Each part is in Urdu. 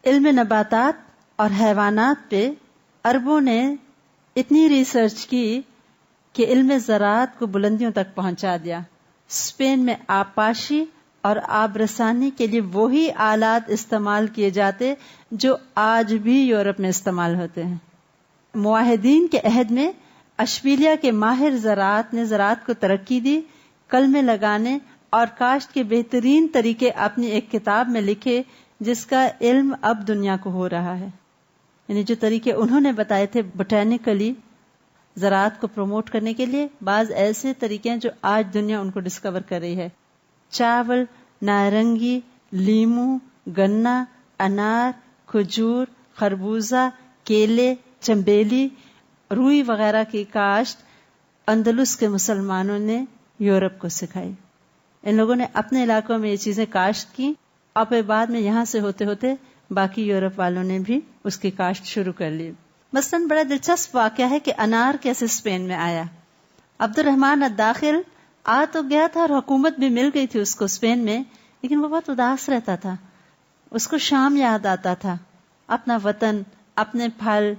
علم نباتات اور حیوانات پہ عربوں نے اتنی ریسرچ کی کہ علم زراعت کو بلندیوں تک پہنچا دیا. اسپین میں آبپاشی اور آب رسانی کے لیے وہی آلات استعمال کیے جاتے جو آج بھی یورپ میں استعمال ہوتے ہیں. معاہدین کے عہد میں اشبیلیہ کے ماہر زراعت نے زراعت کو ترقی دی. کلمے لگانے اور کاشت کے بہترین طریقے اپنی ایک کتاب میں لکھے جس کا علم اب دنیا کو ہو رہا ہے. یعنی جو طریقے انہوں نے بتائے تھے بوٹینیکلی زراعت کو پروموٹ کرنے کے لیے، بعض ایسے طریقے ہیں جو آج دنیا ان کو ڈسکور کر رہی ہے. چاول، نارنگی، لیمو، گنا، انار، کھجور، خربوزہ، کیلے، چمبیلی، روئی وغیرہ کی کاشت اندلس کے مسلمانوں نے یورپ کو سکھائی. ان لوگوں نے اپنے علاقوں میں یہ چیزیں کاشت کی، اور پھر بعد میں یہاں سے ہوتے ہوتے باقی یورپ والوں نے بھی اس کی کاشت شروع کر لی. مثلاً بڑا دلچسپ واقعہ ہے کہ انار کیسے اسپین میں آیا. عبد الرحمن الداخل آ تو گیا تھا اور حکومت بھی مل گئی تھی اس کو اسپین میں، لیکن وہ بہت اداس رہتا تھا. اس کو شام یاد آتا تھا، اپنا وطن، اپنے پھل.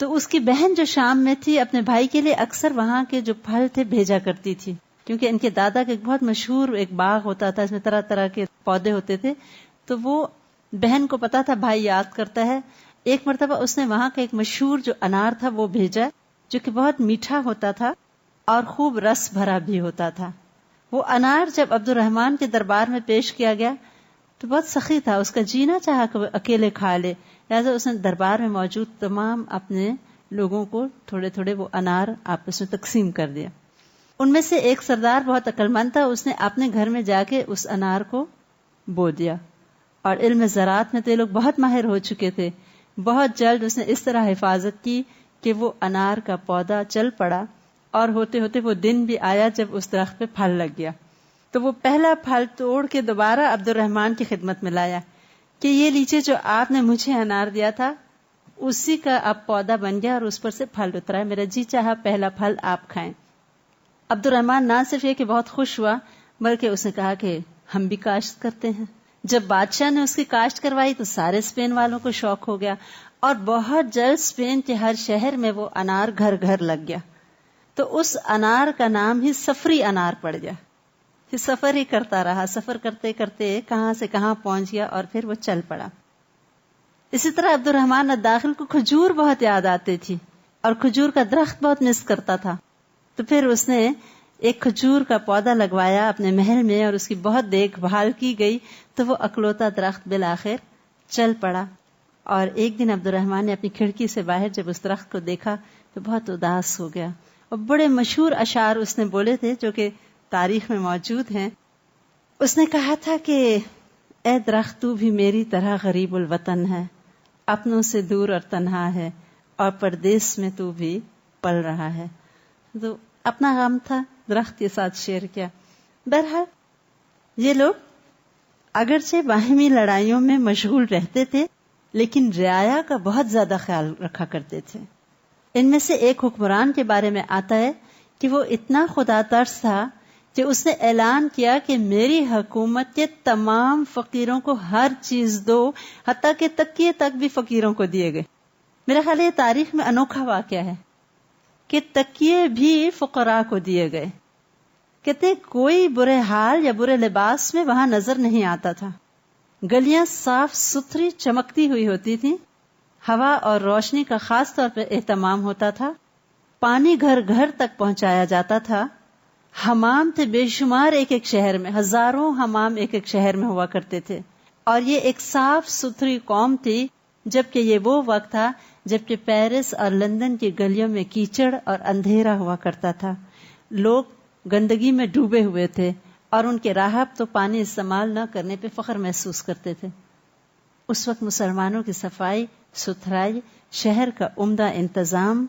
تو اس کی بہن جو شام میں تھی اپنے بھائی کے لیے اکثر وہاں کے جو پھل تھے بھیجا کرتی تھی، کیونکہ ان کے دادا کا ایک بہت مشہور ایک باغ ہوتا تھا، اس میں طرح طرح کے پودے ہوتے تھے. تو وہ بہن کو پتا تھا بھائی یاد کرتا ہے. ایک مرتبہ اس نے وہاں کا ایک مشہور جو انار تھا وہ بھیجا، جو کہ بہت میٹھا ہوتا تھا اور خوب رس بھرا بھی ہوتا تھا. وہ انار جب عبد الرحمن کے دربار میں پیش کیا گیا تو بہت سخی تھا، اس کا جی نہ چاہا کہ وہ اکیلے کھا لے، لہٰذا اس نے دربار میں موجود تمام اپنے لوگوں کو تھوڑے تھوڑے وہ انار آپس میں تقسیم کر دیا. ان میں سے ایک سردار بہت عقل مند تھا، اس نے اپنے گھر میں جا کے اس انار کو بو دیا. اور علم زراعت میں تو یہ لوگ بہت ماہر ہو چکے تھے. بہت جلد اس نے اس طرح حفاظت کی کہ وہ انار کا پودا چل پڑا، اور ہوتے ہوتے وہ دن بھی آیا جب اس درخت پہ پھل لگ گیا. تو وہ پہلا پھل توڑ کے دوبارہ عبد الرحمن کی خدمت میں لایا کہ یہ لیجیے جو آپ نے مجھے انار دیا تھا اسی کا اب پودا بن گیا اور اس پر سے پھل اترا ہے، میرا جی چاہا پہلا پھل آپ کھائیں. عبد الرحمن نہ صرف یہ کہ بہت خوش ہوا بلکہ اس نے کہا کہ ہم بھی کاشت کرتے ہیں. جب بادشاہ نے اس کی کاشت کروائی تو سارے اسپین والوں کو شوق ہو گیا، اور بہت جلد اسپین کے ہر شہر میں وہ انار گھر گھر لگ گیا. تو اس انار کا نام ہی سفری انار پڑ گیا. پھر سفر ہی کرتا رہا، سفر کرتے کرتے کہاں سے کہاں پہنچ گیا اور پھر وہ چل پڑا. اسی طرح عبد الرحمن الداخل کو کھجور بہت یاد آتی تھی اور کھجور کا درخت بہت مس کرتا تھا. تو پھر اس نے ایک کھجور کا پودا لگوایا اپنے محل میں اور اس کی بہت دیکھ بھال کی گئی تو وہ اکلوتا درخت بالآخر چل پڑا. اور ایک دن عبد الرحمن نے اپنی کھڑکی سے باہر جب اس درخت کو دیکھا تو بہت اداس ہو گیا، اور بڑے مشہور اشعار اس نے بولے تھے جو کہ تاریخ میں موجود ہیں. اس نے کہا تھا کہ اے درخت تو بھی میری طرح غریب الوطن ہے، اپنوں سے دور اور تنہا ہے، اور پردیس میں تو بھی پل رہا ہے. تو اپنا غم تھا، درخت کے ساتھ شیئر کیا. بہرحال یہ لوگ اگرچہ باہمی لڑائیوں میں مشغول رہتے تھے لیکن رعایا کا بہت زیادہ خیال رکھا کرتے تھے. ان میں سے ایک حکمران کے بارے میں آتا ہے کہ وہ اتنا خدا ترس تھا کہ اس نے اعلان کیا کہ میری حکومت کے تمام فقیروں کو ہر چیز دو، حتیٰ کہ تکیے تک بھی فقیروں کو دیے گئے. میرا خیال ہے تاریخ میں انوکھا واقعہ ہے کہ تکیے بھی فقراء کو دیے گئے. کہتے کوئی برے حال یا برے لباس میں وہاں نظر نہیں آتا تھا. گلیاں صاف ستھری چمکتی ہوئی ہوتی تھیں، ہوا اور روشنی کا خاص طور پر اہتمام ہوتا تھا، پانی گھر گھر تک پہنچایا جاتا تھا، حمام تھے بے شمار ایک ایک شہر میں، ہزاروں حمام ایک ایک شہر میں ہوا کرتے تھے. اور یہ ایک صاف ستھری قوم تھی، جبکہ یہ وہ وقت تھا جبکہ پیرس اور لندن کی گلیوں میں کیچڑ اور اندھیرا ہوا کرتا تھا. لوگ گندگی میں ڈوبے ہوئے تھے اور ان کے راہب تو پانی استعمال نہ کرنے پہ فخر محسوس کرتے تھے. اس وقت مسلمانوں کی صفائی ستھرائی، شہر کا عمدہ انتظام،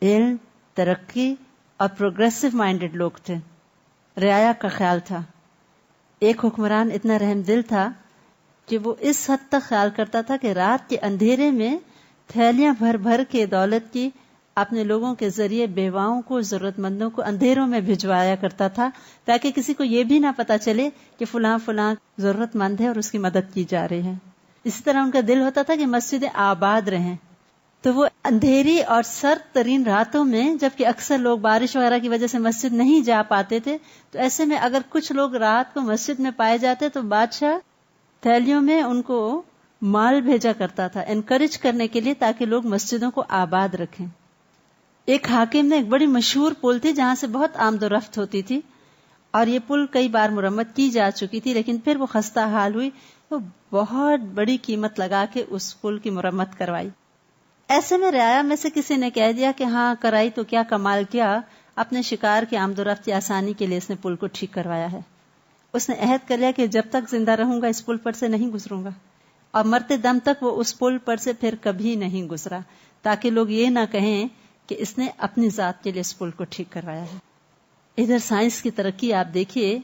علم، ترقی اور پروگریسو مائنڈڈ لوگ تھے. رعایا کا خیال تھا. ایک حکمران اتنا رحم دل تھا کہ وہ اس حد تک خیال کرتا تھا کہ رات کے اندھیرے میں تھیلیاں بھر بھر کے دولت کی اپنے لوگوں کے ذریعے بیواؤں کو، ضرورت مندوں کو اندھیروں میں بھجوایا کرتا تھا، تاکہ کسی کو یہ بھی نہ پتا چلے کہ فلاں فلاں ضرورت مند ہے اور اس کی مدد کی جا رہی ہے. اسی طرح ان کا دل ہوتا تھا کہ مسجدیں آباد رہیں. تو وہ اندھیری اور سرد ترین راتوں میں، جبکہ اکثر لوگ بارش وغیرہ کی وجہ سے مسجد نہیں جا پاتے تھے، تو ایسے میں اگر کچھ لوگ رات کو مسجد میں پائے جاتے تو بادشاہ تھیلیوں میں ان کو مال بھیجا کرتا تھا انکریج کرنے کے لیے، تاکہ لوگ مسجدوں کو آباد رکھیں. ایک حاکم نے ایک بڑی مشہور پل تھی جہاں سے بہت آمد و رفت ہوتی تھی، اور یہ پل کئی بار مرمت کی جا چکی تھی، لیکن پھر وہ خستہ حال ہوئی تو بہت بڑی قیمت لگا کے اس پل کی مرمت کروائی. ایسے میں رعایا میں سے کسی نے کہہ دیا کہ ہاں کرائی تو کیا کمال کیا، اپنے شکار کی آمد و رفت کی آسانی کے لیے اس نے پل کو ٹھیک کروایا ہے. اس نے عہد کر لیا کہ جب تک زندہ رہوں گا اس پل پر سے نہیں گزروں گا، اور مرتے دم تک وہ اس پل پر سے پھر کبھی نہیں گزرا، تاکہ لوگ یہ نہ کہیں کہ اس نے اپنی ذات کے لیے اس پل کو ٹھیک کروایا ہے. ادھر سائنس کی ترقی آپ دیکھیے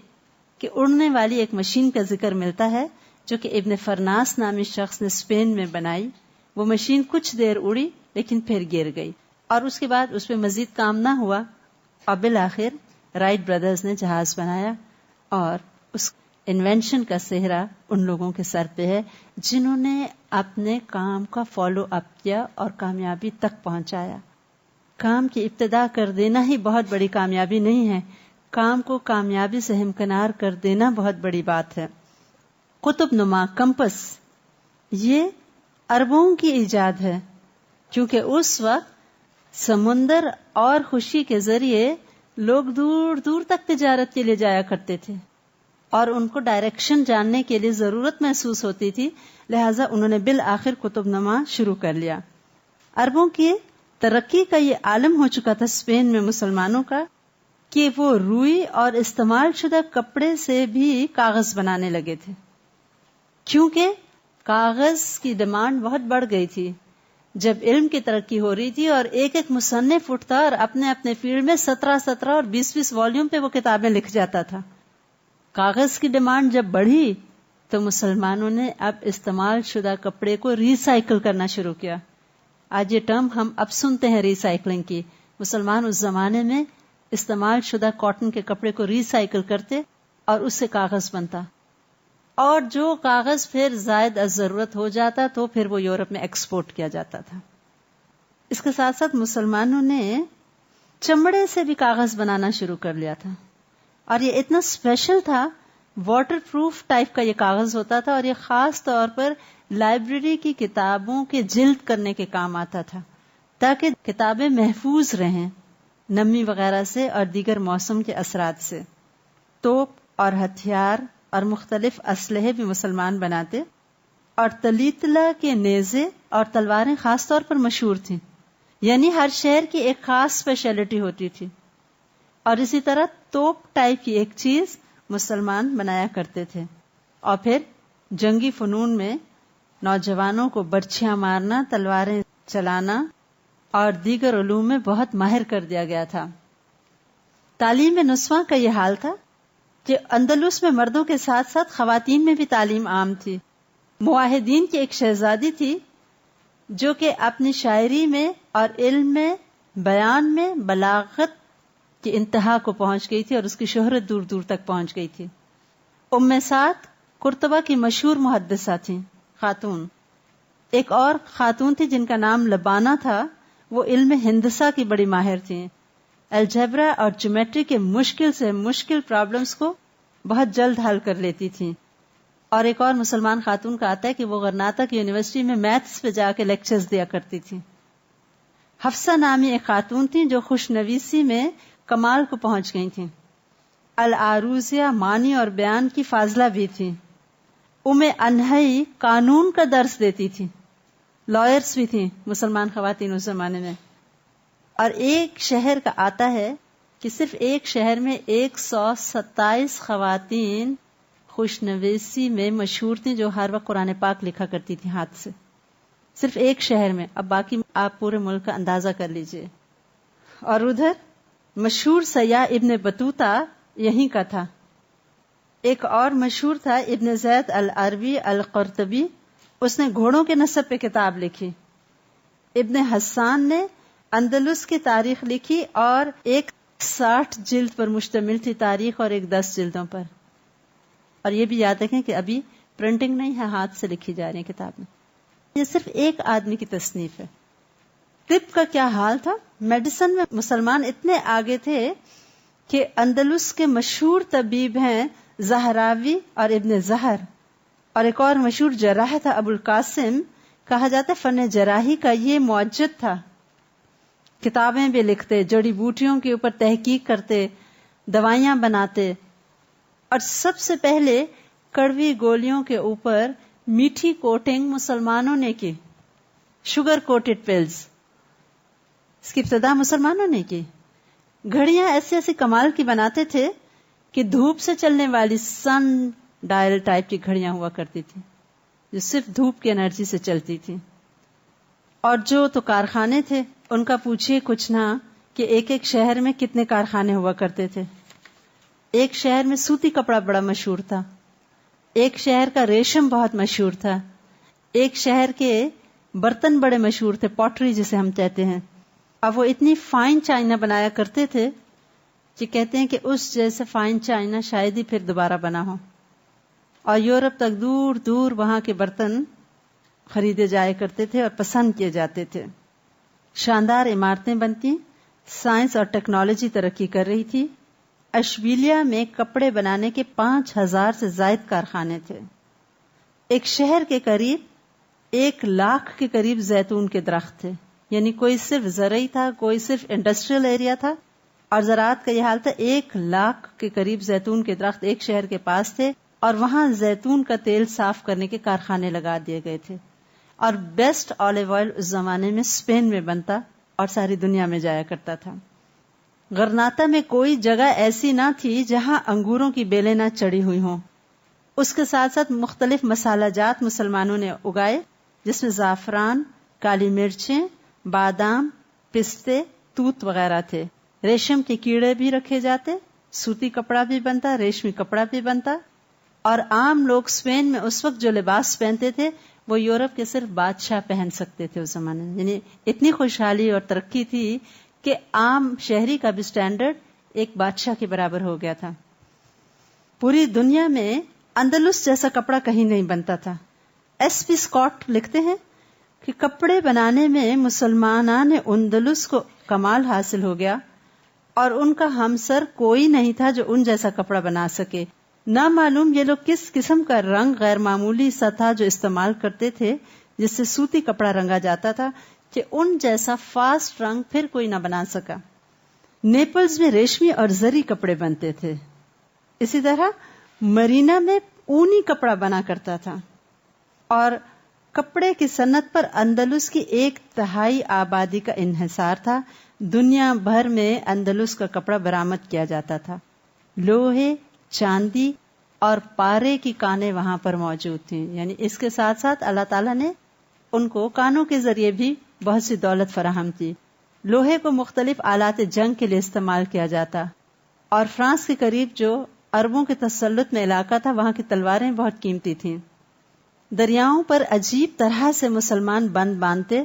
کہ اڑنے والی ایک مشین کا ذکر ملتا ہے جو کہ ابن فرناس نامی شخص نے اسپین میں بنائی. وہ مشین کچھ دیر اڑی لیکن پھر گر گئی، اور اس کے بعد اس پہ مزید کام نہ ہوا، اور بالآخر رائٹ بردرز نے جہاز بنایا، اور اس انوینشن کا سہرا ان لوگوں کے سر پہ ہے جنہوں نے اپنے کام کا فالو اپ کیا اور کامیابی تک پہنچایا. کام کی ابتدا کر دینا ہی بہت بڑی کامیابی نہیں ہے، کام کو کامیابی سے ہمکنار کر دینا بہت بڑی بات ہے. قطب نما کمپس یہ عربوں کی ایجاد ہے، کیونکہ اس وقت سمندر اور خشکی کے ذریعے لوگ دور دور تک تجارت کے لیے جایا کرتے تھے، اور ان کو ڈائریکشن جاننے کے لیے ضرورت محسوس ہوتی تھی، لہٰذا انہوں نے بالآخر قطب نما شروع کر لیا. عربوں کی ترقی کا یہ عالم ہو چکا تھا اسپین میں مسلمانوں کا کہ وہ روئی اور استعمال شدہ کپڑے سے بھی کاغذ بنانے لگے تھے، کیونکہ کاغذ کی ڈیمانڈ بہت بڑھ گئی تھی. جب علم کی ترقی ہو رہی تھی اور ایک ایک مصنف اٹھتا اور اپنے اپنے فیلڈ میں 17 اور 20 والیوم پہ وہ کتابیں لکھ جاتا تھا. کاغذ کی ڈیمانڈ جب بڑھی تو مسلمانوں نے اب استعمال شدہ کپڑے کو ری سائیکل کرنا شروع کیا. آج یہ ٹرم ہم اب سنتے ہیں ری سائیکلنگ کی. مسلمان اس زمانے میں استعمال شدہ کاٹن کے کپڑے کو ری سائیکل کرتے اور اس سے کاغذ بنتا، اور جو کاغذ پھر زائد از ضرورت ہو جاتا تو پھر وہ یورپ میں ایکسپورٹ کیا جاتا تھا. اس کے ساتھ ساتھ مسلمانوں نے چمڑے سے بھی کاغذ بنانا شروع کر لیا تھا، اور یہ اتنا اسپیشل تھا، واٹر پروف ٹائپ کا یہ کاغذ ہوتا تھا، اور یہ خاص طور پر لائبریری کی کتابوں کے جلد کرنے کے کام آتا تھا تاکہ کتابیں محفوظ رہیں نمی وغیرہ سے اور دیگر موسم کے اثرات سے. توپ اور ہتھیار اور مختلف اسلحے بھی مسلمان بناتے، اور تلیتلا کے نیزے اور تلواریں خاص طور پر مشہور تھیں، یعنی ہر شہر کی ایک خاص اسپیشلٹی ہوتی تھی. اور اسی طرح توپ ٹائپ کی ایک چیز مسلمان بنایا کرتے تھے. اور پھر جنگی فنون میں نوجوانوں کو برچھیاں مارنا، تلواریں چلانا اور دیگر علوم میں بہت ماہر کر دیا گیا تھا. تعلیم نسواں کا یہ حال تھا کہ اندلس میں مردوں کے ساتھ ساتھ خواتین میں بھی تعلیم عام تھی. معاہدین کی ایک شہزادی تھی جو کہ اپنی شاعری میں اور علم میں، بیان میں بلاغت کی انتہا کو پہنچ گئی تھی، اور اس کی شہرت دور دور تک پہنچ گئی تھی. ام سعد قرطبہ کی مشہور محدثہ تھیں، خاتون. ایک اور خاتون تھی جن کا نام لبانہ تھا، وہ علم ہندسہ کی بڑی ماہر تھیں. الجبرا اور جیومیٹری کے مشکل سے مشکل پرابلمز کو بہت جلد حل کر لیتی تھیں. اور ایک اور مسلمان خاتون کا آتا ہے کہ وہ غرناطہ کی یونیورسٹی میں میتھس پہ جا کے لیکچرز دیا کرتی تھی. حفصہ نامی ایک خاتون تھیں جو خوش نویسی میں کمال کو پہنچ گئی تھیں. العروضیہ معنی اور بیان کی فاضلہ بھی تھیں. انہی قانون کا درس دیتی تھی. لائرز بھی تھیں مسلمان خواتین اس زمانے میں. اور ایک شہر کا آتا ہے کہ صرف ایک شہر میں 127 خواتین خوش نویسی میں مشہور تھیں جو ہر وقت قرآن پاک لکھا کرتی تھیں ہاتھ سے، صرف ایک شہر میں. اب باقی آپ پورے ملک کا اندازہ کر لیجئے. اور ادھر مشہور سیاح ابن بطوطہ یہیں کا تھا. ایک اور مشہور تھا ابن زید العربی القرطبی، اس نے گھوڑوں کے نسب پہ کتاب لکھی. ابن حسان نے اندلس کی تاریخ لکھی، اور ایک 60 جلد پر مشتمل تھی تاریخ، اور ایک 10 جلدوں پر. اور یہ بھی یاد رکھیں کہ ابھی پرنٹنگ نہیں ہے، ہاتھ سے لکھی جا رہی ہیں کتابیں. یہ صرف ایک آدمی کی تصنیف ہے. طب کا کیا حال تھا؟ میڈیسن میں مسلمان اتنے آگے تھے کہ اندلس کے مشہور طبیب ہیں زہراوی اور ابن زہر، اور ایک اور مشہور جراح تھا ابو القاسم. کہا جاتا ہے فن جراحی کا یہ معجد تھا. کتابیں بھی لکھتے، جڑی بوٹیوں کے اوپر تحقیق کرتے، دوائیاں بناتے، اور سب سے پہلے کڑوی گولیوں کے اوپر میٹھی کوٹنگ مسلمانوں نے کی. شوگر کوٹڈ پلز، اس کی ابتدا مسلمانوں نے کی. گھڑیاں ایسی ایسی کمال کی بناتے تھے کہ دھوپ سے چلنے والی سن ڈائل ٹائپ کی گھڑیاں ہوا کرتی تھی جو صرف دھوپ کی انرجی سے چلتی تھی. اور جو تو کارخانے تھے ان کا پوچھیے کچھ نہ کہ ایک ایک شہر میں کتنے کارخانے ہوا کرتے تھے. ایک شہر میں سوتی کپڑا بڑا مشہور تھا، ایک شہر کا ریشم بہت مشہور تھا، ایک شہر کے برتن بڑے مشہور تھے، پوٹری جسے ہم کہتے ہیں. اب وہ اتنی فائن چائنا بنایا کرتے تھے کہ کہتے ہیں کہ اس جیسے فائن چائنا شاید ہی پھر دوبارہ بنا ہو. اور یورپ تک دور دور وہاں کے برتن خریدے جایا کرتے تھے اور پسند کیے جاتے تھے. شاندار عمارتیں بنتی، سائنس اور ٹیکنالوجی ترقی کر رہی تھی. اشبیلیا میں کپڑے بنانے کے 5000 سے زائد کارخانے تھے. ایک شہر کے قریب 100,000 کے قریب زیتون کے درخت تھے. یعنی کوئی صرف زرعی تھا، کوئی صرف انڈسٹریل ایریا تھا، اور زراعت کا یہ حال تھا. 100,000 کے قریب زیتون کے درخت ایک شہر کے پاس تھے، اور وہاں زیتون کا تیل صاف کرنے کے کارخانے لگا دیے گئے تھے. اور بیسٹ آلیو آئل اس زمانے میں اسپین میں بنتا اور ساری دنیا میں جایا کرتا تھا. غرناطہ میں کوئی جگہ ایسی نہ تھی جہاں انگوروں کی بیلیں نہ چڑھی ہوئی ہوں. اس کے ساتھ ساتھ مختلف مسالہ جات مسلمانوں نے اگائے، جس میں زعفران، کالی مرچیں، بادام، پستے، توت وغیرہ تھے. ریشم کے کیڑے بھی رکھے جاتے، سوتی کپڑا بھی بنتا، ریشمی کپڑا بھی بنتا. اور عام لوگ اسپین میں اس وقت جو لباس پہنتے تھے وہ یورپ کے صرف بادشاہ پہن سکتے تھے اس زمانے میں. یعنی اتنی خوشحالی اور ترقی تھی کہ عام شہری کا بھی سٹینڈرڈ ایک بادشاہ کے برابر ہو گیا تھا. پوری دنیا میں اندلس جیسا کپڑا کہیں نہیں بنتا تھا. ایس پی اسکاٹ لکھتے ہیں کہ کپڑے بنانے میں مسلمانان اندلس کو کمال حاصل ہو گیا، اور ان کا ہمسر کوئی نہیں تھا جو ان جیسا کپڑا بنا سکے. نہ معلوم یہ لوگ کس قسم کا رنگ غیر معمولی سا تھا جو استعمال کرتے تھے جس سے سوتی کپڑا رنگا جاتا تھا کہ ان جیسا فاسٹ رنگ پھر کوئی نہ بنا سکا. نیپلز میں ریشمی اور زری کپڑے بنتے تھے. اسی طرح مرینا میں اونی کپڑا بنا کرتا تھا. اور کپڑے کی صنعت پر اندلس کی 1/3 آبادی کا انحصار تھا. دنیا بھر میں اندلس کا کپڑا برآمد کیا جاتا تھا. لوہے، چاندی اور پارے کی کانیں وہاں پر موجود تھیں. یعنی اس کے ساتھ ساتھ اللہ تعالیٰ نے ان کو کانوں کے ذریعے بھی بہت سی دولت فراہم کی. لوہے کو مختلف آلات جنگ کے لیے استعمال کیا جاتا. اور فرانس کے قریب جو عربوں کے تسلط میں علاقہ تھا وہاں کی تلواریں بہت قیمتی تھیں. دریاؤں پر عجیب طرح سے مسلمان بند باندھتے،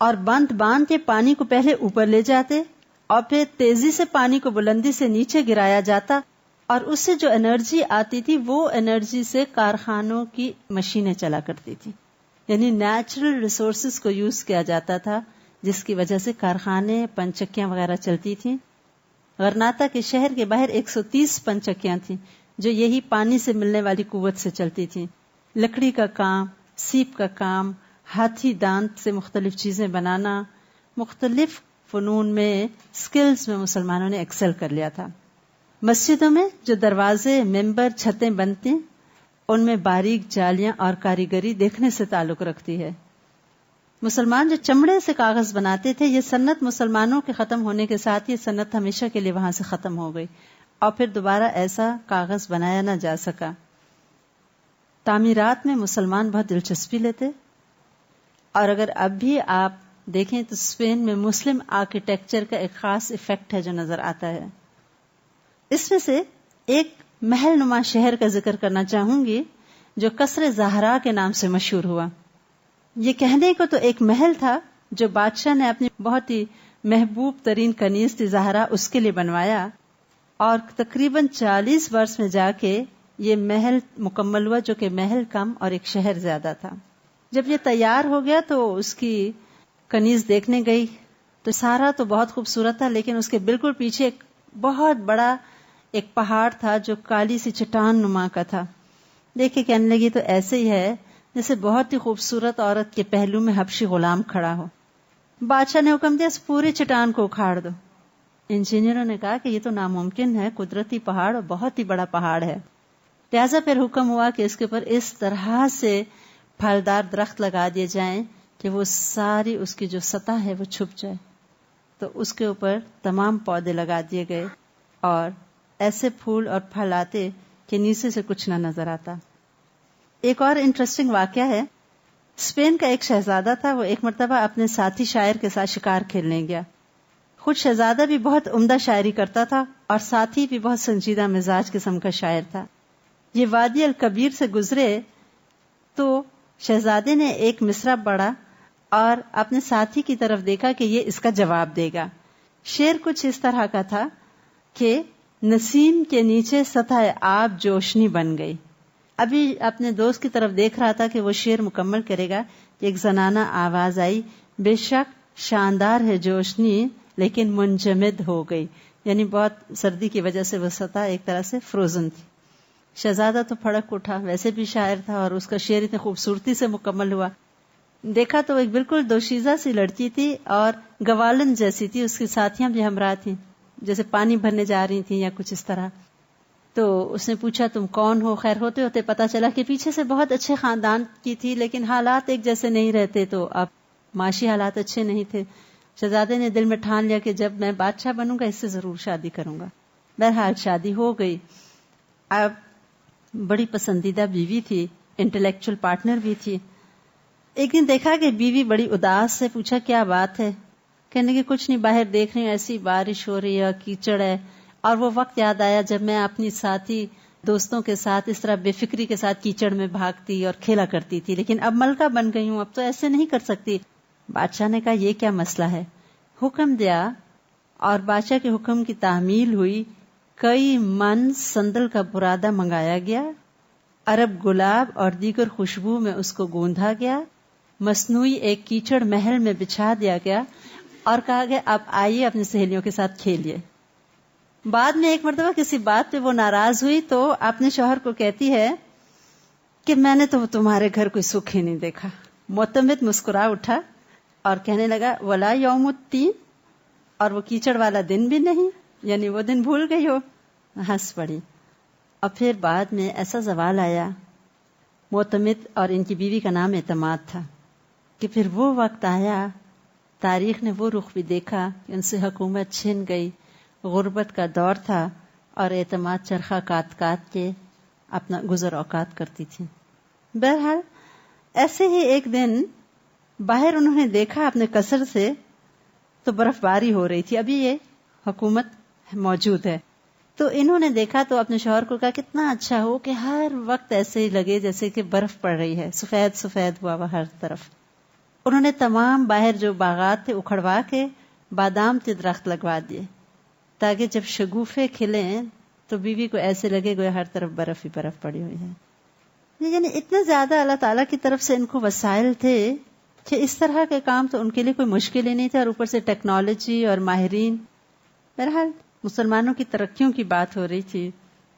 اور بند باندھ کے پانی کو پہلے اوپر لے جاتے اور پھر تیزی سے پانی کو بلندی سے نیچے گرایا جاتا، اور اس سے جو انرجی آتی تھی وہ انرجی سے کارخانوں کی مشینیں چلا کرتی تھی. یعنی نیچرل ریسورسز کو یوز کیا جاتا تھا جس کی وجہ سے کارخانے، پنچکیاں وغیرہ چلتی تھیں. غرناطہ کے شہر کے باہر 130 پنچکیاں تھیں جو یہی پانی سے ملنے والی قوت سے چلتی تھیں. لکڑی کا کام، سیپ کا کام، ہاتھی دانت سے مختلف چیزیں بنانا، مختلف فنون میں، سکلز میں مسلمانوں نے ایکسل کر لیا تھا. مسجدوں میں جو دروازے، ممبر، چھتیں بنتی ان میں باریک جالیاں اور کاریگری دیکھنے سے تعلق رکھتی ہے. مسلمان جو چمڑے سے کاغذ بناتے تھے، یہ سنت مسلمانوں کے ختم ہونے کے ساتھ یہ سنت ہمیشہ کے لیے وہاں سے ختم ہو گئی اور پھر دوبارہ ایسا کاغذ بنایا نہ جا سکا. تعمیرات میں مسلمان بہت دلچسپی لیتے، اور اگر اب بھی آپ دیکھیں تو اسپین میں مسلم آرکیٹیکچر کا ایک خاص ایفیکٹ ہے جو نظر آتا ہے. اس میں سے ایک محل نما شہر کا ذکر کرنا چاہوں گی جو قصر زہرا کے نام سے مشہور ہوا. یہ کہنے کو تو ایک محل تھا جو بادشاہ نے اپنی بہت ہی محبوب ترین کنیز تھی زہرا اس کے لیے بنوایا، اور تقریباً 40 برس میں جا کے یہ محل مکمل ہوا جو کہ محل کم اور ایک شہر زیادہ تھا. جب یہ تیار ہو گیا تو اس کی کنیز دیکھنے گئی تو سارا تو بہت خوبصورت تھا، لیکن اس کے بالکل پیچھے ایک بہت بڑا ایک پہاڑ تھا جو کالی سی چٹان نما کا تھا. دیکھ کے کہنے لگی تو ایسے ہی ہے جیسے بہت ہی خوبصورت عورت کے پہلو میں حبشی غلام کھڑا ہو. بادشاہ نے حکم دیا اس پوری چٹان کو اکھاڑ دو. انجینئروں نے کہا کہ یہ تو ناممکن ہے، قدرتی پہاڑ اور بہت ہی بڑا پہاڑ ہے. لہذا پھر حکم ہوا کہ اس کے اوپر اس طرح سے پھلدار درخت لگا دیے جائیں کہ وہ ساری اس کی جو سطح ہے وہ چھپ جائے. تو اس کے اوپر تمام پودے لگا دیے گئے اور ایسے پھول اور پھل آتے کہ نیچے سے کچھ نہ نظر آتا. ایک اور انٹرسٹنگ واقعہ ہے. اسپین کا ایک شہزادہ تھا، وہ ایک مرتبہ اپنے ساتھی شاعر کے ساتھ شکار کھیلنے گیا. خود شہزادہ بھی بہت عمدہ شاعری کرتا تھا اور ساتھی بھی بہت سنجیدہ مزاج قسم کا شاعر تھا. یہ وادی الکبیر سے گزرے تو شہزادے نے ایک مصرع پڑھا اور اپنے ساتھی کی طرف دیکھا کہ یہ اس کا جواب دے گا. شعر کچھ اس طرح کا تھا کہ نسیم کے نیچے سطح آب جوشنی بن گئی. ابھی اپنے دوست کی طرف دیکھ رہا تھا کہ وہ شعر مکمل کرے گا کہ ایک زنانہ آواز آئی، بے شک شاندار ہے جوشنی لیکن منجمد ہو گئی. یعنی بہت سردی کی وجہ سے وہ سطح ایک طرح سے فروزن تھی. شہزادہ تو پھڑک اٹھا، ویسے بھی شاعر تھا اور اس کا شعر اتنی خوبصورتی سے مکمل ہوا. دیکھا تو ایک بالکل دوشیزہ سی لڑکی تھی اور گوالن جیسی تھی. اس کی ساتھیاں بھی ہمراہ تھیں، جیسے پانی بھرنے جا رہی تھیں یا کچھ اس طرح. تو اس نے پوچھا تم کون ہو؟ خیر ہوتے ہوتے پتا چلا کہ پیچھے سے بہت اچھے خاندان کی تھی لیکن حالات ایک جیسے نہیں رہتے، تو اب معاشی حالات اچھے نہیں تھے. شہزادے نے دل میں ٹھان لیا کہ جب میں بادشاہ بنوں گا اس سے ضرور شادی کروں گا. بہرحال شادی ہو گئی. اب بڑی پسندیدہ بیوی تھی، انٹلیکچوئل پارٹنر بھی تھی. ایک دن دیکھا کہ بیوی بڑی اداس سے. پوچھا کیا بات ہے؟ کہنے کہ کچھ نہیں، باہر دیکھ رہی ہوں ایسی بارش ہو رہی ہے، کیچڑ ہے. اور وہ وقت یاد آیا جب میں اپنی ساتھی دوستوں کے ساتھ اس طرح بے فکری کے ساتھ کیچڑ میں بھاگتی اور کھیلا کرتی تھی، لیکن اب ملکہ بن گئی ہوں، اب تو ایسے نہیں کر سکتی. بادشاہ نے کہا یہ کیا مسئلہ ہے؟ حکم دیا اور بادشاہ کے حکم کی تعمیل ہوئی. کئی من سندل کا برادہ منگایا گیا، عرب گلاب اور دیگر خوشبو میں اس کو گوندھا گیا، مصنوعی ایک کیچڑ محل میں بچھا دیا گیا اور کہا گیا اب آئیے اپنی سہیلیوں کے ساتھ کھیلیے. بعد میں ایک مرتبہ کسی بات پہ وہ ناراض ہوئی تو اپنے شوہر کو کہتی ہے کہ میں نے تو تمہارے گھر کوئی سکھ ہی نہیں دیکھا. معتمد مسکرا اٹھا اور کہنے لگا ولا یوم الدین، اور وہ کیچڑ والا دن بھی نہیں، یعنی وہ دن بھول گئی ہو. ہنس پڑی. اور پھر بعد میں ایسا زوال آیا. معتمد اور ان کی بیوی کا نام اعتماد تھا کہ پھر وہ وقت آیا، تاریخ نے وہ رخ بھی دیکھا کہ ان سے حکومت چھن گئی. غربت کا دور تھا اور اعتماد چرخہ کاٹ کاٹ کے اپنا گزر اوقات کرتی تھی. بہرحال ایسے ہی ایک دن باہر انہوں نے دیکھا اپنے قصر سے تو برف باری ہو رہی تھی. ابھی یہ حکومت موجود ہے تو انہوں نے دیکھا تو اپنے شوہر کو کہا کتنا اچھا ہو کہ ہر وقت ایسے ہی لگے جیسے کہ برف پڑ رہی ہے، سفید سفید ہوا ہوا ہر طرف. انہوں نے تمام باہر جو باغات تھے اکھڑوا کے بادام کے درخت لگوا دیے تاکہ جب شگوفے کھلیں تو بیوی کو ایسے لگے گویا ہر طرف برف ہی برف پڑی ہوئی ہے. یعنی اتنے زیادہ اللہ تعالیٰ کی طرف سے ان کو وسائل تھے کہ اس طرح کے کام تو ان کے لیے کوئی مشکل ہی نہیں تھا، اور اوپر سے ٹیکنالوجی اور ماہرین. بہرحال مسلمانوں کی ترقیوں کی بات ہو رہی تھی،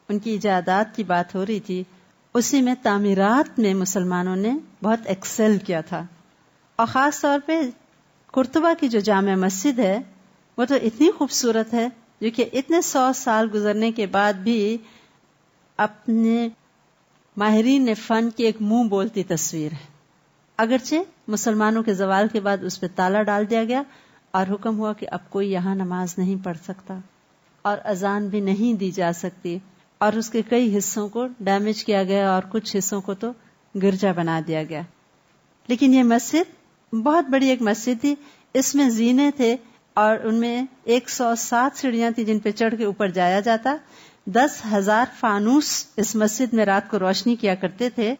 ان کی ایجادات کی بات ہو رہی تھی. اسی میں تعمیرات میں مسلمانوں نے بہت ایکسل کیا تھا، اور خاص طور پہ قرطبہ کی جو جامع مسجد ہے وہ تو اتنی خوبصورت ہے جو کہ اتنے 100 سال گزرنے کے بعد بھی اپنے ماہرین نے فن کی ایک منہ بولتی تصویر ہے. اگرچہ مسلمانوں کے زوال کے بعد اس پہ تالا ڈال دیا گیا اور حکم ہوا کہ اب کوئی یہاں نماز نہیں پڑھ سکتا اور اذان بھی نہیں دی جا سکتی، اور اس کے کئی حصوں کو ڈیمیج کیا گیا اور کچھ حصوں کو تو گرجا بنا دیا گیا. لیکن یہ مسجد بہت بڑی ایک مسجد تھی، اس میں زینے تھے اور ان میں 107 سیڑھیاں تھیں جن پہ چڑھ کے اوپر جایا جاتا. 10,000 فانوس اس مسجد میں رات کو روشنی کیا کرتے تھے،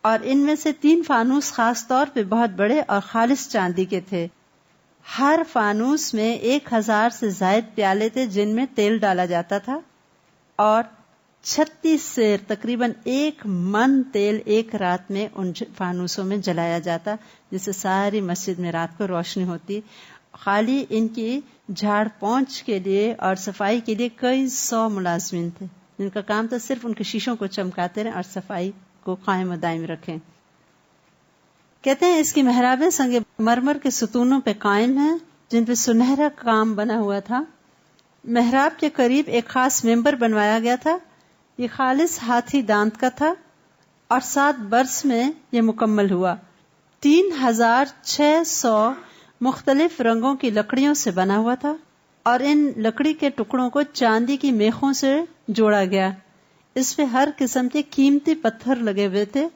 اور ان میں سے 3 فانوس خاص طور پہ بہت بڑے اور خالص چاندی کے تھے. ہر فانوس میں 1,000 سے زائد پیالے تھے جن میں تیل ڈالا جاتا تھا، اور 36 سیر تقریباً 1 من تیل ایک رات میں ان فانوسوں میں جلایا جاتا، جس سے ساری مسجد میں رات کو روشنی ہوتی. خالی ان کی جھاڑ پونچھ کے لیے اور صفائی کے لیے کئی 100 ملازمین تھے جن کا کام تھا صرف ان کے شیشوں کو چمکاتے رہیں اور صفائی کو قائم و دائم رکھیں. کہتے ہیں اس کی محرابیں سنگ مرمر کے ستونوں پہ قائم ہیں جن پہ سنہرا کام بنا ہوا تھا. محراب کے قریب ایک خاص ممبر بنوایا گیا تھا. یہ خالص ہاتھی دانت کا تھا اور 7 برس میں یہ مکمل ہوا. 3600 مختلف رنگوں کی لکڑیوں سے بنا ہوا تھا اور ان لکڑی کے ٹکڑوں کو چاندی کی میخوں سے جوڑا گیا. اس پہ ہر قسم کے قیمتی پتھر لگے ہوئے تھے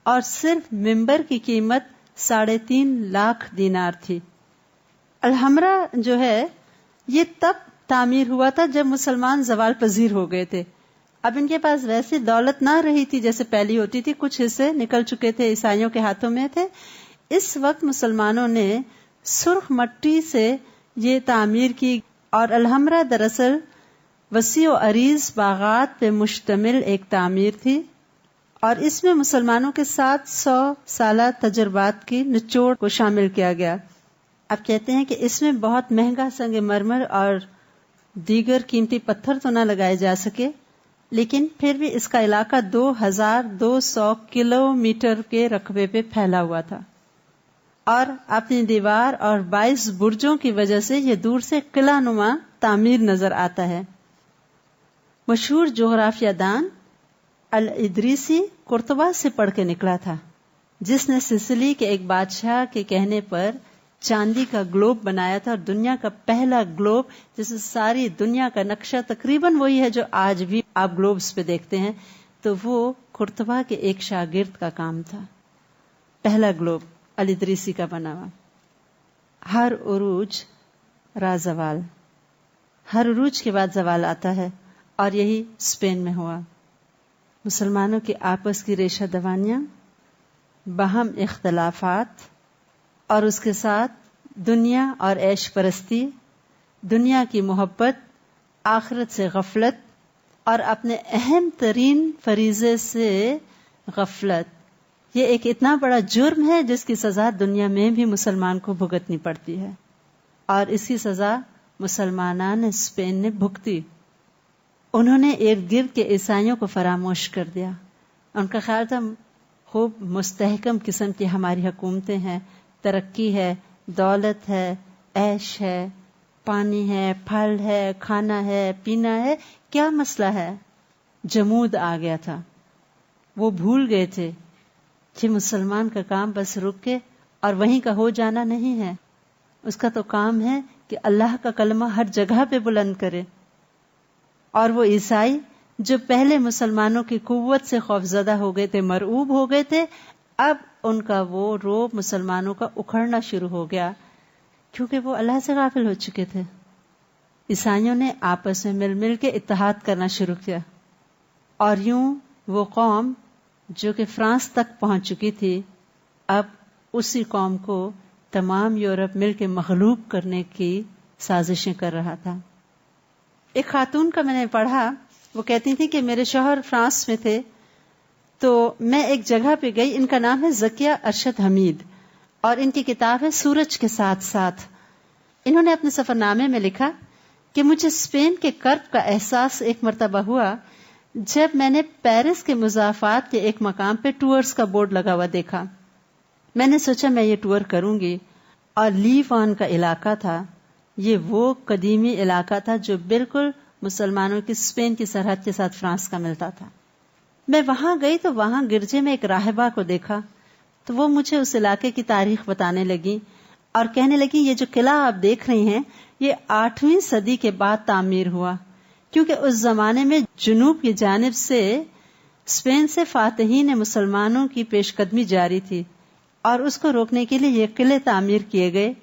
اور صرف ممبر کی قیمت 3.5 لاکھ دینار تھی. الحمرہ جو ہے یہ تب تعمیر ہوا تھا جب مسلمان زوال پذیر ہو گئے تھے. اب ان کے پاس ویسی دولت نہ رہی تھی جیسے پہلی ہوتی تھی، کچھ حصے نکل چکے تھے، عیسائیوں کے ہاتھوں میں تھے. اس وقت مسلمانوں نے سرخ مٹی سے یہ تعمیر کی اور الحمرہ دراصل وسیع و عریض باغات پہ مشتمل ایک تعمیر تھی اور اس میں مسلمانوں کے 700 سالہ تجربات کی نچوڑ کو شامل کیا گیا. اب کہتے ہیں کہ اس میں بہت مہنگا سنگ مرمر اور دیگر قیمتی پتھر تو نہ لگائے جا سکے، لیکن پھر بھی اس کا علاقہ 2200 کلومیٹر کے رقبے پہ پھیلا ہوا تھا اور اپنی دیوار اور 22 برجوں کی وجہ سے یہ دور سے قلعہ نما تعمیر نظر آتا ہے. مشہور جغرافیہ دان الادریسی قرطبہ سے پڑھ کے نکلا تھا، جس نے سسلی کے ایک بادشاہ کے کہنے پر چاندی کا گلوب بنایا تھا، اور دنیا کا پہلا گلوب جس میں ساری دنیا کا نقشہ تقریباً وہی ہے جو آج بھی آپ گلوبز پہ دیکھتے ہیں، تو وہ قرطبہ کے ایک شاگرد کا کام تھا. پہلا گلوب الادریسی کا بنا ہوا. ہر عروج را زوال، ہر عروج کے بعد زوال آتا ہے اور یہی اسپین میں ہوا. مسلمانوں کی آپس کی ریشہ دوانیاں، باہم اختلافات اور اس کے ساتھ دنیا اور عیش پرستی، دنیا کی محبت، آخرت سے غفلت اور اپنے اہم ترین فریضے سے غفلت، یہ ایک اتنا بڑا جرم ہے جس کی سزا دنیا میں بھی مسلمان کو بھگتنی پڑتی ہے، اور اس کی سزا مسلمانان اسپین نے بھگتی. انہوں نے ارد گرد کے عیسائیوں کو فراموش کر دیا. ان کا خیال تھا خوب مستحکم قسم کی ہماری حکومتیں ہیں، ترقی ہے، دولت ہے، عیش ہے، پانی ہے، پھل ہے، کھانا ہے، پینا ہے، کیا مسئلہ ہے؟ جمود آ گیا تھا. وہ بھول گئے تھے کہ مسلمان کا کام بس رک کے اور وہیں کا ہو جانا نہیں ہے. اس کا تو کام ہے کہ اللہ کا کلمہ ہر جگہ پہ بلند کرے. اور وہ عیسائی جو پہلے مسلمانوں کی قوت سے خوفزدہ ہو گئے تھے، مرعوب ہو گئے تھے، اب ان کا وہ روب مسلمانوں کا اکھڑنا شروع ہو گیا کیونکہ وہ اللہ سے غافل ہو چکے تھے. عیسائیوں نے آپس میں مل مل کے اتحاد کرنا شروع کیا، اور یوں وہ قوم جو کہ فرانس تک پہنچ چکی تھی، اب اسی قوم کو تمام یورپ مل کے مغلوب کرنے کی سازشیں کر رہا تھا. ایک خاتون کا میں نے پڑھا، وہ کہتی تھی کہ میرے شوہر فرانس میں تھے تو میں ایک جگہ پہ گئی، ان کا نام ہے زکیہ ارشد حمید اور ان کی کتاب ہے سورج کے ساتھ ساتھ. انہوں نے اپنے سفر نامے میں لکھا کہ مجھے اسپین کے کرب کا احساس ایک مرتبہ ہوا جب میں نے پیرس کے مضافات کے ایک مقام پہ ٹورز کا بورڈ لگا ہوا دیکھا. میں نے سوچا میں یہ ٹور کروں گی، اور لیوان کا علاقہ تھا. یہ وہ قدیمی علاقہ تھا جو بالکل مسلمانوں کی اسپین کی سرحد کے ساتھ فرانس کا ملتا تھا. میں وہاں گئی تو وہاں گرجے میں ایک راہبہ کو دیکھا تو وہ مجھے اس علاقے کی تاریخ بتانے لگی اور کہنے لگی یہ جو قلعہ آپ دیکھ رہی ہیں یہ 8ویں صدی کے بعد تعمیر ہوا، کیونکہ اس زمانے میں جنوب کی جانب سے اسپین سے فاتحین مسلمانوں کی پیش قدمی جاری تھی اور اس کو روکنے کے لیے یہ قلعے تعمیر کیے گئے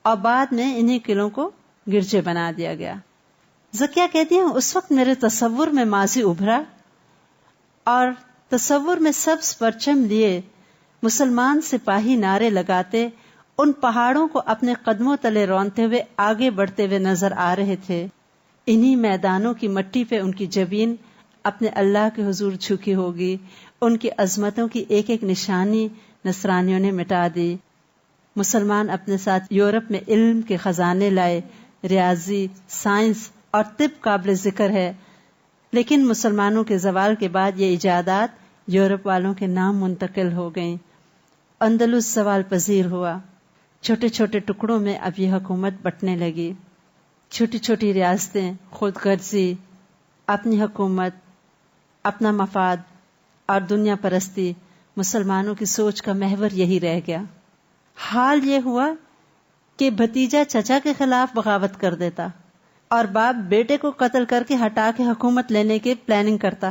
اور بعد میں انہی قلعوں کو گرجے بنا دیا گیا. زکیہ کہتی ہیں اس وقت میرے تصور میں ماضی ابھرا اور تصور میں سبز پرچم لیے مسلمان سپاہی نعرے لگاتے ان پہاڑوں کو اپنے قدموں تلے رونتے ہوئے آگے بڑھتے ہوئے نظر آ رہے تھے. انہی میدانوں کی مٹی پہ ان کی جبین اپنے اللہ کے حضور جھکی ہوگی. ان کی عظمتوں کی ایک ایک نشانی نصرانیوں نے مٹا دی. مسلمان اپنے ساتھ یورپ میں علم کے خزانے لائے. ریاضی، سائنس اور طب قابل ذکر ہے، لیکن مسلمانوں کے زوال کے بعد یہ ایجادات یورپ والوں کے نام منتقل ہو گئیں. اندلس زوال پذیر ہوا. چھوٹے چھوٹے ٹکڑوں میں اب یہ حکومت بٹنے لگی. چھوٹی چھوٹی ریاستیں، خود غرضی، اپنی حکومت، اپنا مفاد اور دنیا پرستی مسلمانوں کی سوچ کا محور یہی رہ گیا. حال یہ ہوا کہ بھتیجا چچا کے خلاف بغاوت کر دیتا اور باپ بیٹے کو قتل کر کے ہٹا کے حکومت لینے کی پلاننگ کرتا.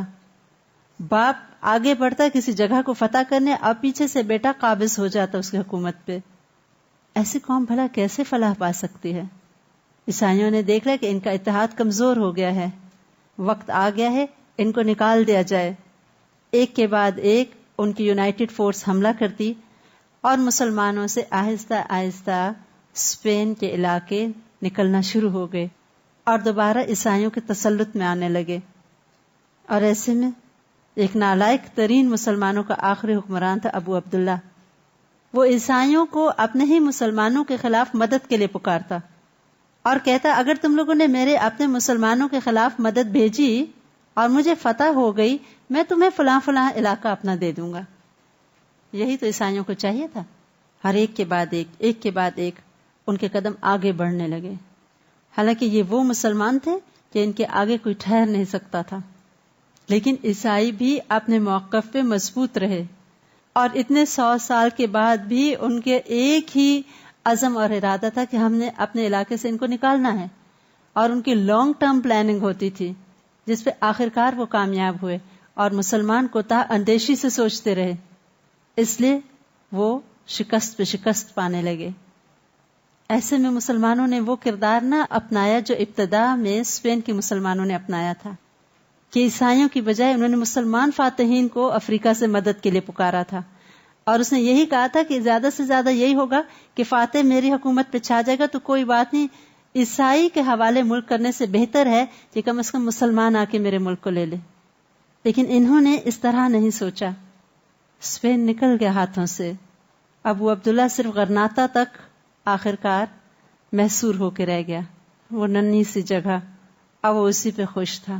باپ آگے بڑھتا کسی جگہ کو فتح کرنے اور پیچھے سے بیٹا قابض ہو جاتا اس کی حکومت پہ. ایسی قوم بھلا کیسے فلاح پا سکتی ہے؟ عیسائیوں نے دیکھ لیا کہ ان کا اتحاد کمزور ہو گیا ہے، وقت آ گیا ہے ان کو نکال دیا جائے. ایک کے بعد ایک ان کی یونائٹڈ فورس حملہ کرتی اور مسلمانوں سے آہستہ آہستہ اسپین کے علاقے نکلنا شروع ہو گئے اور دوبارہ عیسائیوں کے تسلط میں آنے لگے. اور ایسے میں ایک نالائق ترین مسلمانوں کا آخری حکمران تھا ابو عبداللہ. وہ عیسائیوں کو اپنے ہی مسلمانوں کے خلاف مدد کے لیے پکارتا اور کہتا اگر تم لوگوں نے میرے اپنے مسلمانوں کے خلاف مدد بھیجی اور مجھے فتح ہو گئی میں تمہیں فلاں فلاں علاقہ اپنا دے دوں گا. یہی تو عیسائیوں کو چاہیے تھا. ہر ایک کے بعد ایک کے بعد ایک ان کے قدم آگے بڑھنے لگے. حالانکہ یہ وہ مسلمان تھے کہ ان کے آگے کوئی ٹھہر نہیں سکتا تھا، لیکن عیسائی بھی اپنے موقف پہ مضبوط رہے اور اتنے 100 سال کے بعد بھی ان کے ایک ہی عزم اور ارادہ تھا کہ ہم نے اپنے علاقے سے ان کو نکالنا ہے. اور ان کی لانگ ٹرم پلاننگ ہوتی تھی جس پہ آخرکار وہ کامیاب ہوئے اور مسلمان کوتاہ اندیشی سے سوچتے رہے، اس لیے وہ شکست پہ شکست پانے لگے. ایسے میں مسلمانوں نے وہ کردار نہ اپنایا جو ابتدا میں اسپین کے مسلمانوں نے اپنایا تھا کہ عیسائیوں کی بجائے انہوں نے مسلمان فاتحین کو افریقہ سے مدد کے لیے پکارا تھا. اور اس نے یہی کہا تھا کہ زیادہ سے زیادہ یہی ہوگا کہ فاتح میری حکومت پہ چھا جائے گا تو کوئی بات نہیں، عیسائی کے حوالے ملک کرنے سے بہتر ہے کہ کم از کم مسلمان آ کے میرے ملک کو لے لے. لیکن انہوں نے اس طرح نہیں سوچا. اسپین نکل گیا ہاتھوں سے. ابو عبداللہ صرف غرناطہ تک آخرکار محصور ہو کے رہ گیا، وہ ننھی سی جگہ. اب وہ اسی پہ خوش تھا،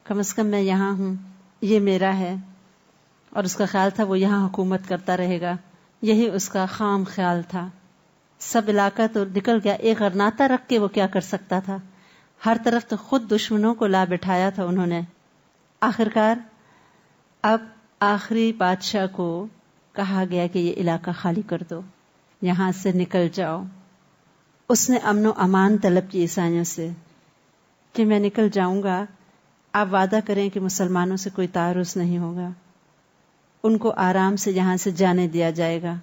کم از کم میں یہاں ہوں، یہ میرا ہے. اور اس کا خیال تھا وہ یہاں حکومت کرتا رہے گا. یہی اس کا خام خیال تھا. سب علاقہ تو نکل گیا، ایک غرناطہ رکھ کے وہ کیا کر سکتا تھا؟ ہر طرف تو خود دشمنوں کو لا بٹھایا تھا انہوں نے. آخرکار اب آخری بادشاہ کو کہا گیا کہ یہ علاقہ خالی کر دو، یہاں سے نکل جاؤ. اس نے امن و امان طلب کی عیسائیوں سے کہ میں نکل جاؤں گا، آپ وعدہ کریں کہ مسلمانوں سے کوئی تعارض نہیں ہوگا، ان کو آرام سے یہاں سے جانے دیا جائے گا.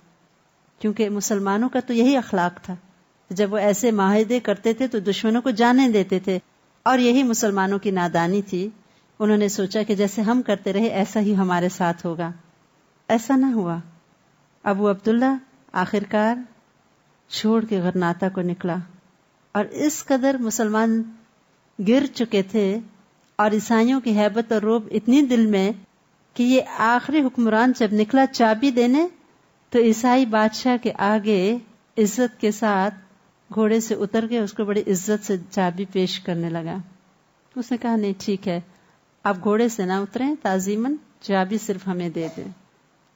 کیونکہ مسلمانوں کا تو یہی اخلاق تھا، جب وہ ایسے معاہدے کرتے تھے تو دشمنوں کو جانے دیتے تھے. اور یہی مسلمانوں کی نادانی تھی. انہوں نے سوچا کہ جیسے ہم کرتے رہے ایسا ہی ہمارے ساتھ ہوگا. ایسا نہ ہوا. ابو عبداللہ آخرکار چھوڑ کے غرناطہ کو نکلا اور اس قدر مسلمان گر چکے تھے اور عیسائیوں کی ہیبت اور رعب اتنی دل میں کہ یہ آخری حکمران جب نکلا چابی دینے تو عیسائی بادشاہ کے آگے عزت کے ساتھ گھوڑے سے اتر کے اس کو بڑی عزت سے چابی پیش کرنے لگا. اس نے کہا نہیں ٹھیک ہے، آپ گھوڑے سے نہ اتریں، تعظیماً چابی صرف ہمیں دے دیں.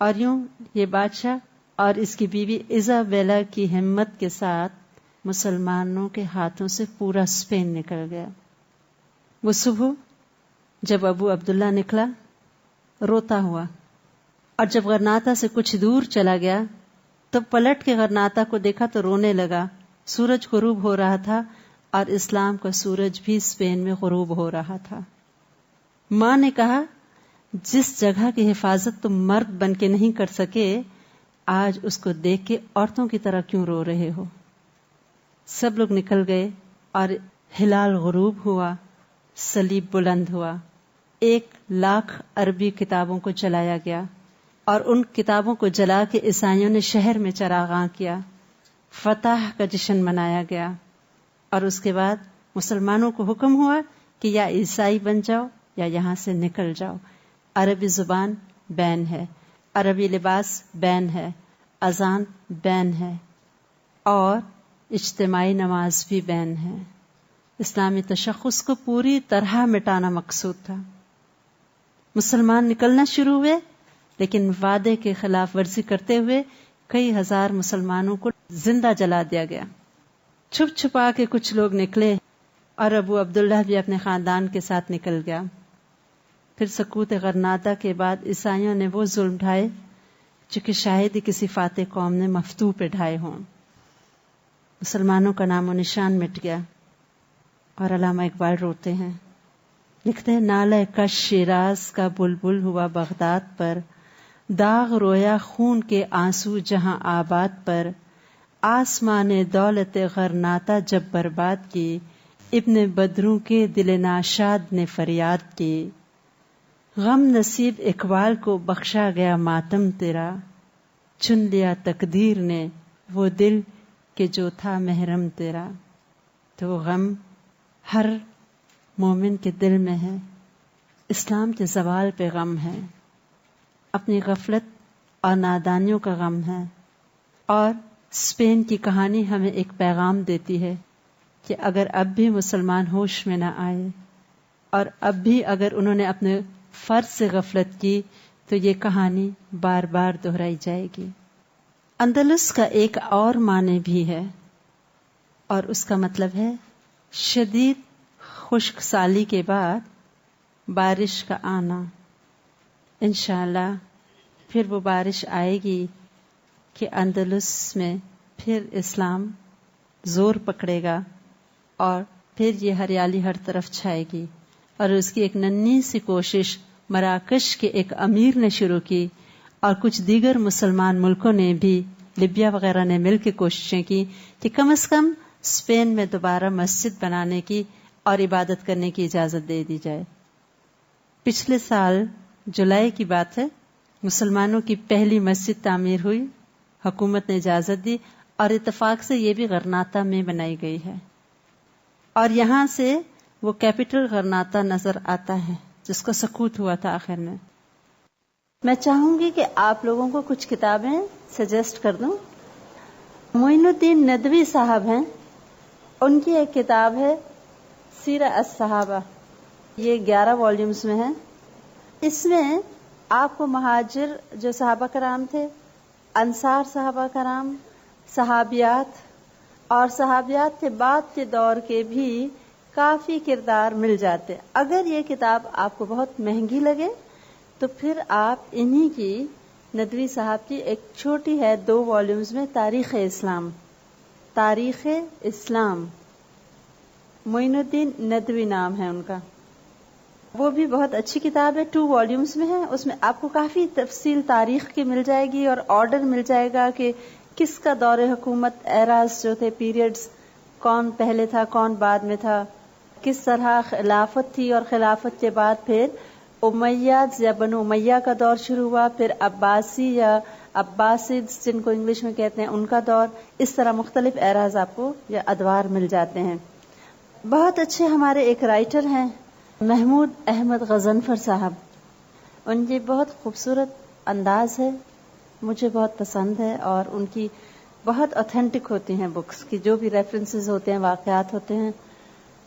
اور یوں یہ بادشاہ اور اس کی بیوی ایزابیلا کی ہمت کے ساتھ مسلمانوں کے ہاتھوں سے پورا اسپین نکل گیا. وہ صبح جب ابو عبداللہ نکلا روتا ہوا، اور جب غرناطہ سے کچھ دور چلا گیا تو پلٹ کے غرناطہ کو دیکھا تو رونے لگا. سورج غروب ہو رہا تھا اور اسلام کا سورج بھی اسپین میں غروب ہو رہا تھا. ماں نے کہا جس جگہ کی حفاظت تم مرد بن کے نہیں کر سکے، آج اس کو دیکھ کے عورتوں کی طرح کیوں رو رہے ہو؟ سب لوگ نکل گئے اور ہلال غروب ہوا، صلیب بلند ہوا. 1,00,000 عربی کتابوں کو جلایا گیا اور ان کتابوں کو جلا کے عیسائیوں نے شہر میں چراغاں کیا. فتح کا جشن منایا گیا. اور اس کے بعد مسلمانوں کو حکم ہوا کہ یا عیسائی بن جاؤ یا یہاں سے نکل جاؤ. عربی زبان بین ہے، عربی لباس بین ہے، اذان بین ہے، اور اجتماعی نماز بھی بین ہے. اسلامی تشخص کو پوری طرح مٹانا مقصود تھا. مسلمان نکلنا شروع ہوئے، لیکن وعدے کے خلاف ورزی کرتے ہوئے کئی ہزار مسلمانوں کو زندہ جلا دیا گیا. چھپ چھپا کے کچھ لوگ نکلے اور ابو عبداللہ بھی اپنے خاندان کے ساتھ نکل گیا. پھر سقوط غرناطہ کے بعد عیسائیوں نے وہ ظلم ڈھائے جو کہ شاید ہی کسی فاتح قوم نے مفتوح پہ ڈھائے ہوں. مسلمانوں کا نام و نشان مٹ گیا. اور علامہ اقبال روتے ہیں، لکھتے ہیں، نالہ کش شیراز کا بلبل ہوا بغداد پر، داغ رویا خون کے آنسو جہاں آباد پر، آسمان دولت غرناطہ جب برباد کی، ابن بدروں کے دل ناشاد نے فریاد کی. غم نصیب اقبال کو بخشا گیا ماتم تیرا، چن لیا تقدیر نے وہ دل کہ جو تھا محرم تیرا. تو غم ہر مومن کے دل میں ہے. اسلام کے زوال پہ غم ہے، اپنی غفلت اور نادانیوں کا غم ہے. اور اسپین کی کہانی ہمیں ایک پیغام دیتی ہے کہ اگر اب بھی مسلمان ہوش میں نہ آئے اور اب بھی اگر انہوں نے اپنے فرض سے غفلت کی تو یہ کہانی بار بار دہرائی جائے گی. اندلس کا ایک اور معنی بھی ہے، اور اس کا مطلب ہے شدید خشک سالی کے بعد بارش کا آنا. انشاءاللہ پھر وہ بارش آئے گی کہ اندلس میں پھر اسلام زور پکڑے گا اور پھر یہ ہریالی ہر طرف چھائے گی. اور اس کی ایک ننھی سی کوشش مراکش کے ایک امیر نے شروع کی، اور کچھ دیگر مسلمان ملکوں نے بھی، لیبیا وغیرہ نے مل کے کوششیں کی کہ کم از کم اسپین میں دوبارہ مسجد بنانے کی اور عبادت کرنے کی اجازت دے دی جائے. پچھلے سال جولائی کی بات ہے، مسلمانوں کی پہلی مسجد تعمیر ہوئی، حکومت نے اجازت دی، اور اتفاق سے یہ بھی غرناطہ میں بنائی گئی ہے. اور یہاں سے وہ کیپٹل غرناطہ نظر آتا ہے جس کا سقوط ہوا تھا آخر میں. میں چاہوں گی کہ آپ لوگوں کو کچھ کتابیں سجیسٹ کر دوں. معین الدین ندوی صاحب ہیں، ان کی ایک کتاب ہے سیرہ الصحابہ، یہ 11 والیومز میں ہے. اس میں آپ کو مہاجر جو صحابہ کرام تھے، انصار صحابہ کرام، صحابیات اور صحابیات کے بعد کے دور کے بھی کافی کردار مل جاتے. اگر یہ کتاب آپ کو بہت مہنگی لگے تو پھر آپ انہی کی ندوی صاحب کی ایک چھوٹی ہے 2 والیومز میں، تاریخ اسلام. تاریخ اسلام، معین الدین ندوی نام ہے ان کا. وہ بھی بہت اچھی کتاب ہے، 2 والیومز میں ہے. اس میں آپ کو کافی تفصیل تاریخ کی مل جائے گی اور آرڈر مل جائے گا کہ کس کا دور حکومت، ایراز جو تھے، پیریڈز، کون پہلے تھا کون بعد میں تھا، کس طرح خلافت تھی، اور خلافت کے بعد پھر امیاد یا بنو امیہ کا دور شروع ہوا، پھر عباسی یا عباسد جن کو انگلش میں کہتے ہیں ان کا دور. اس طرح مختلف ایراز آپ کو یا ادوار مل جاتے ہیں. بہت اچھے ہمارے ایک رائٹر ہیں محمود احمد غضنفر صاحب، ان کی بہت خوبصورت انداز ہے، مجھے بہت پسند ہے، اور ان کی بہت اوتھینٹک ہوتی ہیں بکس کی، جو بھی ریفرنسز ہوتے ہیں، واقعات ہوتے ہیں،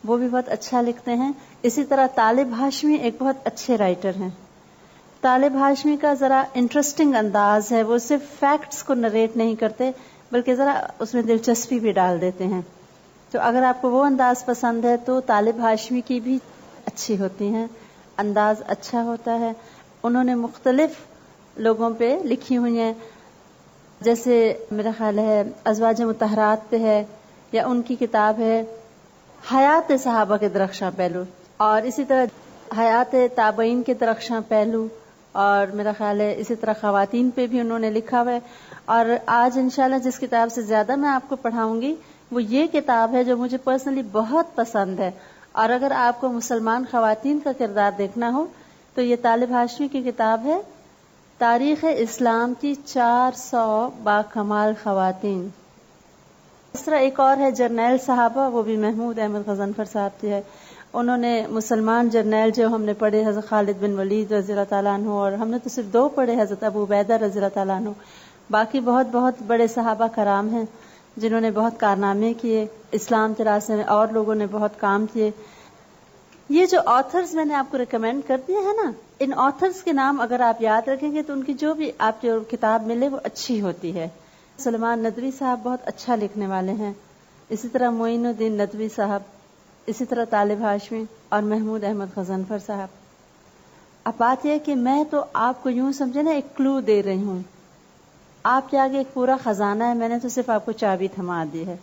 وہ بھی بہت اچھا لکھتے ہیں. اسی طرح طالب ہاشمی ایک بہت اچھے رائٹر ہیں. طالب ہاشمی کا ذرا انٹرسٹنگ انداز ہے، وہ صرف فیکٹس کو نریٹ نہیں کرتے بلکہ ذرا اس میں دلچسپی بھی ڈال دیتے ہیں. تو اگر آپ کو وہ انداز پسند ہے تو طالب ہاشمی کی بھی اچھی ہوتی ہیں، انداز اچھا ہوتا ہے. انہوں نے مختلف لوگوں پہ لکھی ہوئی ہیں، جیسے میرا خیال ہے ازواج مطہرات پہ ہے، یا ان کی کتاب ہے حیات صحابہ کے درخشاں پہلو، اور اسی طرح حیات تابعین کے درخشاں پہلو، اور میرا خیال ہے اسی طرح خواتین پہ بھی انہوں نے لکھا ہوا ہے. اور آج انشاءاللہ جس کتاب سے زیادہ میں آپ کو پڑھاؤں گی وہ یہ کتاب ہے جو مجھے پرسنلی بہت پسند ہے. اور اگر آپ کو مسلمان خواتین کا کردار دیکھنا ہو تو یہ طالب ہاشمی کی کتاب ہے تاریخ اسلام کی 400 باکمال خواتین. اس طرح ایک اور ہے جرنیل صحابہ، وہ بھی محمود احمد غضنفر صاحب کی ہے. انہوں نے مسلمان جرنیل جو ہم نے پڑھے حضرت خالد بن ولید رضی اللہ تعالیٰ عنہ، اور ہم نے تو صرف 2 پڑھے، حضرت ابو عبیدہ رضی اللہ تعالیٰ عنہ، باقی بہت بہت بڑے صحابہ کرام ہیں جنہوں نے بہت کارنامے کیے اسلام کے راستے میں، اور لوگوں نے بہت کام کیے. یہ جو آتھرز میں نے آپ کو ریکمینڈ کر دیے ہیں نا، ان آتھرز کے نام اگر آپ یاد رکھیں گے تو ان کی جو بھی آپ کو کتاب ملے وہ اچھی ہوتی ہے. سلیمان ندوی صاحب بہت اچھا لکھنے والے ہیں، اسی طرح معین الدین ندوی صاحب، اسی طرح طالب ہاشمی اور محمود احمد غضنفر صاحب. اب بات یہ ہے کہ میں تو آپ کو یوں سمجھے نا ایک کلو دے رہی ہوں، آپ کے آگے ایک پورا خزانہ ہے، میں نے تو صرف آپ کو چابی تھما دی ہے.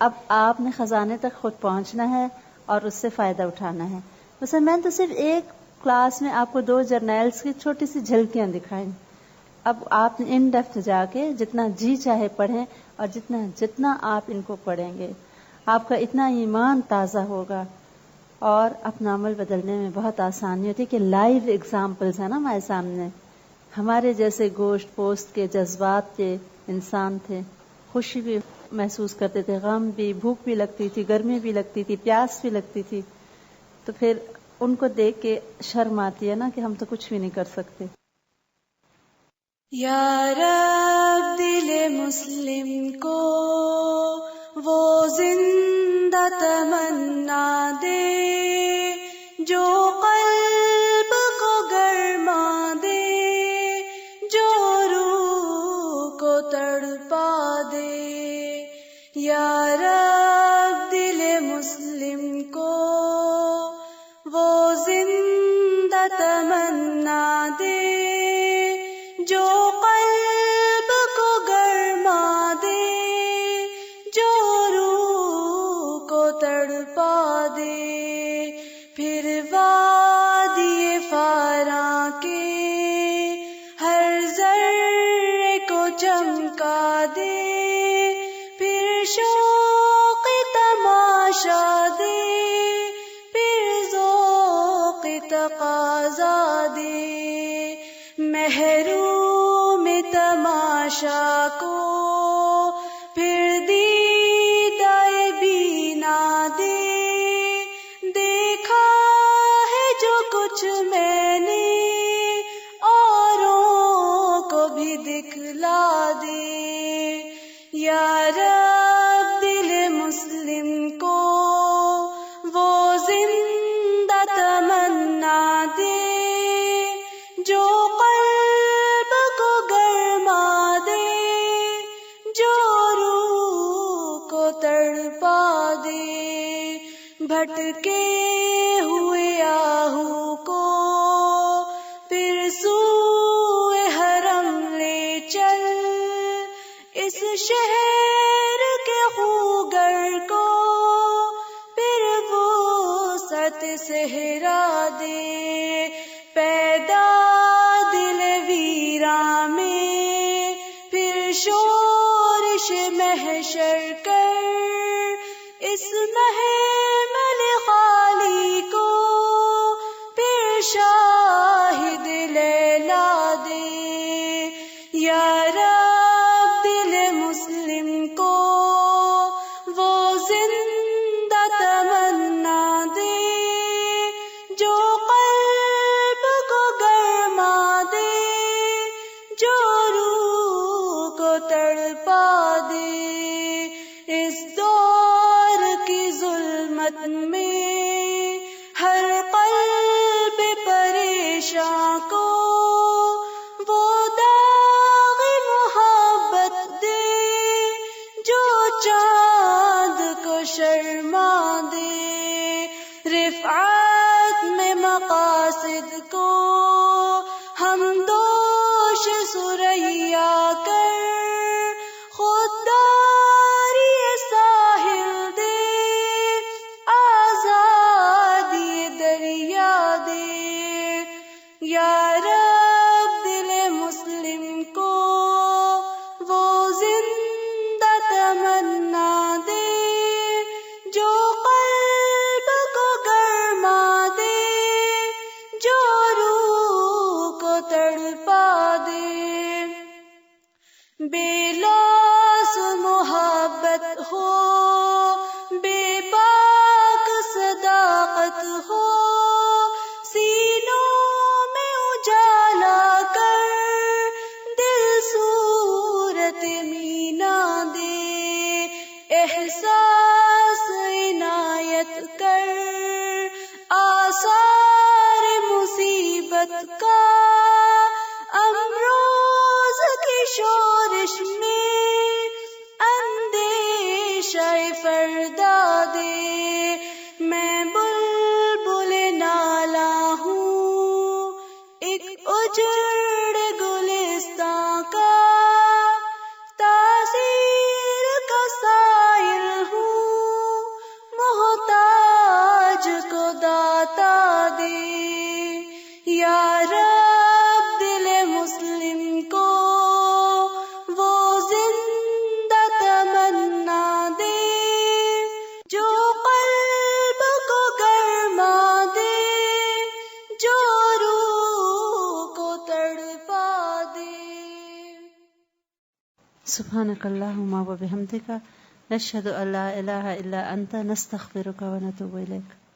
اب آپ نے خزانے تک خود پہنچنا ہے اور اس سے فائدہ اٹھانا ہے. مثلا میں تو صرف ایک کلاس میں آپ کو 2 جرنیلز کی چھوٹی سی جھلکیاں دکھائیں. اب آپ ان ڈیپتھ جا کے جتنا جی چاہے پڑھیں، اور جتنا آپ ان کو پڑھیں گے آپ کا اتنا ایمان تازہ ہوگا اور اپنا عمل بدلنے میں بہت آسانی ہوتی ہے. کہ لائیو ایگزامپلز ہیں نا ہمارے سامنے. ہمارے جیسے گوشت پوست کے جذبات کے انسان تھے، خوشی بھی محسوس کرتے تھے، غم بھی، بھوک بھی لگتی تھی، گرمی بھی لگتی تھی، پیاس بھی لگتی تھی. تو پھر ان کو دیکھ کے شرم آتی ہے نا کہ ہم تو کچھ بھی نہیں کر سکتے. یا رب دل مسلم کو وہ زندہ تمنا دے جو قلب کو گرما دے، جو روح کو تڑپا دے. یا رب دل مسلم کو وہ زندہ تمنا دے جو قلب کو گرما دے، جو روح کو تڑپا دے. پھر وادی فاراں کے ہر ذرے کو چمکا دے، پھر شوق تماشا دے، پھر ذوق تقاضا دے. محروم تماشا کو پھر دیدائے بینا دے. دیکھا ہے جو کچھ میں نے اوروں کو بھی دکھلا دے. یا رب دل مسلم کو وہ زندہ تمنا دے جو قلب کو گرما دے، جو روح کو تڑپا دے. بھٹکے ہوئے آہو کو پھر سوئے حرم لے چل، اس شہر کے خوگر کو پھر وسعت صحرا دے. پیدا دل ویراں میں پھر شورش محشر کر، اس محمل خالی کو پھر شاہد لیلا دے. یا رب دل مسلم کو وہ زندہ تمنا دے جو قلب کو گرما دے، جو روح کو تڑپا دے. اس دور کی ظلم سبحانک اللہم و بحمدک نشہد ان لا الہ الا انت نستغفرک و نتوب الیک.